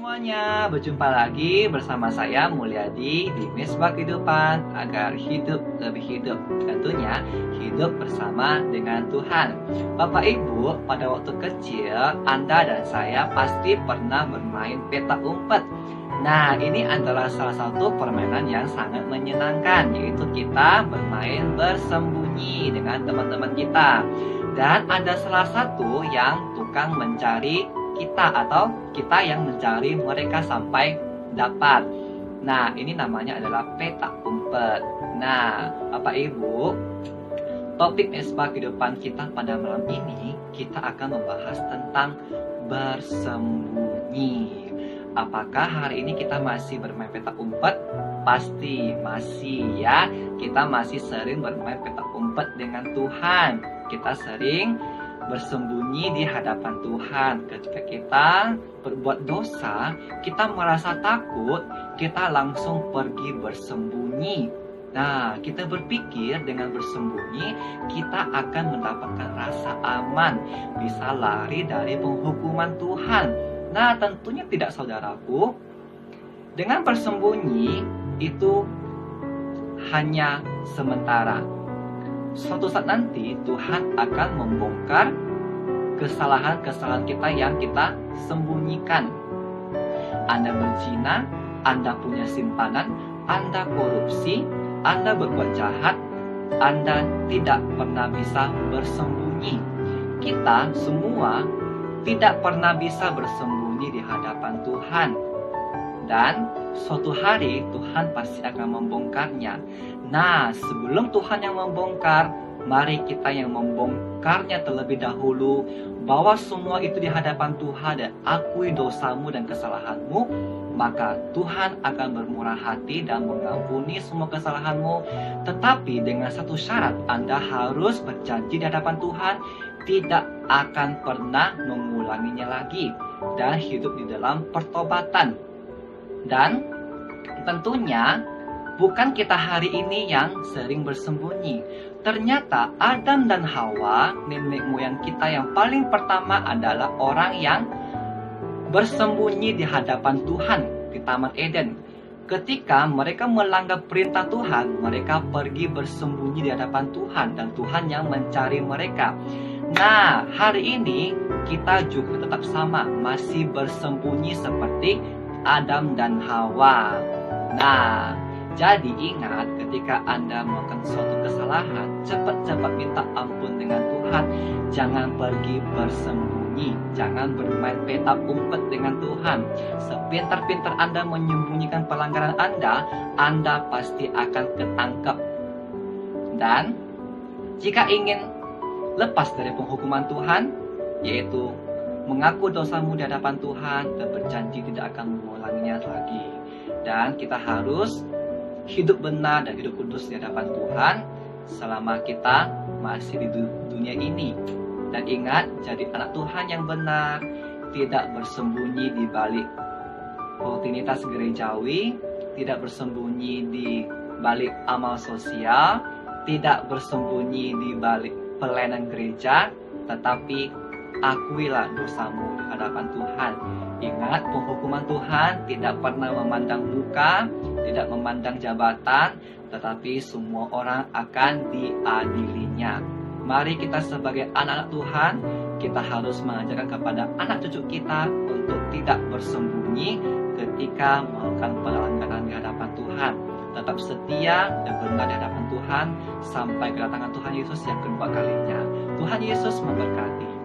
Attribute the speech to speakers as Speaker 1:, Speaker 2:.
Speaker 1: semuanya, berjumpa lagi bersama saya Mulyadi di Misbah Kehidupan agar hidup lebih hidup. Tentunya hidup bersama dengan Tuhan. Bapak Ibu, pada waktu kecil Anda dan saya pasti pernah bermain petak umpet. Nah, ini adalah salah satu permainan yang sangat menyenangkan, yaitu kita bermain bersembunyi dengan teman-teman kita. Dan ada salah satu yang tukang mencari kita atau kita yang mencari mereka sampai dapat. Nah, ini namanya adalah petak umpet. Nah, Bapak Ibu, topik Misbah Kehidupan kita pada malam ini kita akan membahas tentang bersembunyi. Apakah hari ini kita masih bermain petak umpet? Pasti masih ya. Kita masih sering bermain petak umpet dengan Tuhan. Kita sering bersembunyi di hadapan Tuhan. Ketika kita berbuat dosa, kita merasa takut, kita langsung pergi bersembunyi. Nah, kita berpikir dengan bersembunyi, kita akan mendapatkan rasa aman, bisa lari dari penghukuman Tuhan. Nah, tentunya tidak, saudaraku. Dengan bersembunyi itu hanya sementara. Suatu saat nanti Tuhan akan membongkar kesalahan-kesalahan kita yang kita sembunyikan. Anda berzina, Anda punya simpanan, Anda korupsi, Anda berbuat jahat, Anda tidak pernah bisa bersembunyi. Kita semua tidak pernah bisa bersembunyi di hadapan Tuhan. Dan suatu hari Tuhan pasti akan membongkarnya. Nah, sebelum Tuhan yang membongkar, mari kita yang membongkarnya terlebih dahulu. Bawa semua itu di hadapan Tuhan dan akui dosamu dan kesalahanmu. Maka Tuhan akan bermurah hati dan mengampuni semua kesalahanmu. Tetapi dengan satu syarat, Anda harus berjanji di hadapan Tuhan tidak akan pernah mengulanginya lagi. Dan hidup di dalam pertobatan. Dan tentunya bukan kita hari ini yang sering bersembunyi. Ternyata Adam dan Hawa, nenek moyang kita yang paling pertama adalah orang yang bersembunyi di hadapan Tuhan di Taman Eden. Ketika mereka melanggar perintah Tuhan, mereka pergi bersembunyi di hadapan Tuhan dan Tuhan yang mencari mereka. Nah, hari ini kita juga tetap sama, masih bersembunyi seperti Adam dan Hawa. Nah, jadi ingat, ketika Anda melakukan suatu kesalahan, cepat-cepat minta ampun dengan Tuhan. Jangan pergi bersembunyi, jangan bermain petak umpet dengan Tuhan. Sepintar-pintar Anda menyembunyikan pelanggaran Anda pasti akan ketangkep. Dan jika ingin lepas dari penghukuman Tuhan, yaitu mengaku dosamu di hadapan Tuhan dan berjanji tidak akan mengulanginya lagi. Dan kita harus hidup benar dan hidup kudus di hadapan Tuhan selama kita masih di dunia ini. Dan ingat, jadi anak Tuhan yang benar, tidak bersembunyi di balik rutinitas gerejawi, tidak bersembunyi di balik amal sosial, tidak bersembunyi di balik pelayanan gereja, tetapi akuilah dosamu di hadapan Tuhan. Ingat, penghukuman Tuhan tidak pernah memandang muka, tidak memandang jabatan, tetapi semua orang akan diadilinya. Mari kita sebagai anak-anak Tuhan, kita harus mengajarkan kepada anak cucu kita untuk tidak bersembunyi ketika melakukan pelanggaran di hadapan Tuhan. Tetap setia dan benar di hadapan Tuhan sampai kedatangan Tuhan Yesus yang kedua kalinya. Tuhan Yesus memberkati.